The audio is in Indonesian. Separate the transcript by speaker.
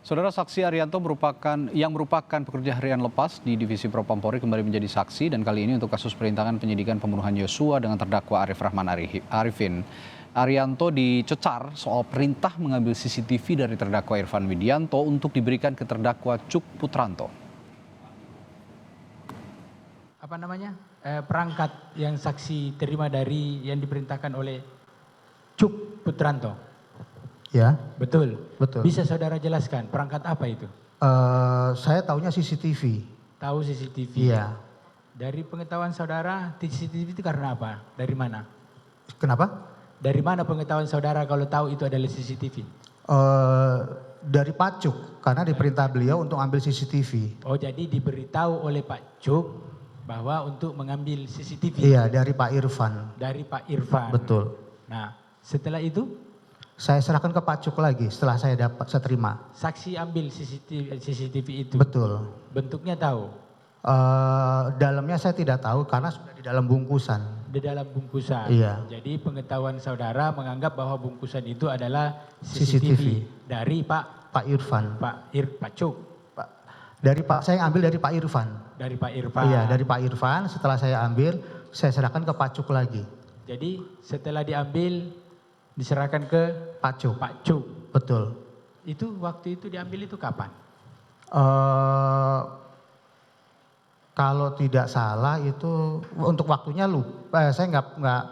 Speaker 1: Saudara, saksi Arianto yang merupakan pekerja harian lepas di Divisi Propam Polri kembali menjadi saksi, dan kali ini untuk kasus perintangan penyidikan pembunuhan Yosua dengan terdakwa Arif Rahman Arifin. Arianto dicecar soal perintah mengambil CCTV dari terdakwa Irfan Widianto untuk diberikan ke terdakwa Cuk Putranto.
Speaker 2: Perangkat yang saksi terima dari yang diperintahkan oleh Cuk Putranto.
Speaker 3: Ya,
Speaker 2: Betul.
Speaker 3: betul.
Speaker 2: Bisa saudara jelaskan perangkat apa itu?
Speaker 3: Saya tahunya CCTV.
Speaker 2: Tahu CCTV.
Speaker 3: Iya.
Speaker 2: Dari pengetahuan saudara, CCTV itu karena apa? Dari mana?
Speaker 3: Kenapa?
Speaker 2: Dari mana pengetahuan saudara kalau tahu itu adalah CCTV?
Speaker 3: Dari Pak Cuk, karena diperintah beliau untuk ambil CCTV.
Speaker 2: Oh, jadi diberitahu oleh Pak Cuk bahwa untuk mengambil CCTV.
Speaker 3: Iya, dari Pak Irfan.
Speaker 2: Dari Pak Irfan.
Speaker 3: Betul.
Speaker 2: Nah, setelah itu
Speaker 3: Saya serahkan ke Pak Cuk lagi setelah saya terima.
Speaker 2: saksi ambil CCTV itu.
Speaker 3: Betul.
Speaker 2: Bentuknya tahu?
Speaker 3: Dalamnya saya tidak tahu karena sudah di dalam bungkusan.
Speaker 2: Di dalam bungkusan.
Speaker 3: Iya.
Speaker 2: Jadi pengetahuan saudara menganggap bahwa bungkusan itu adalah
Speaker 3: CCTV.
Speaker 2: dari Pak
Speaker 3: Irfan.
Speaker 2: Pak Cuk.
Speaker 3: Saya ambil dari Pak Irfan.
Speaker 2: Dari Pak Irfan.
Speaker 3: Iya, dari Pak Irfan. Setelah saya ambil, saya serahkan ke Pak Cuk lagi.
Speaker 2: Jadi setelah diambil diserahkan ke
Speaker 3: Pak Cuk.
Speaker 2: Pak Cuk.
Speaker 3: Betul.
Speaker 2: Itu waktu itu diambil itu kapan?
Speaker 3: Kalau tidak salah itu untuk waktunya lupa. Saya nggak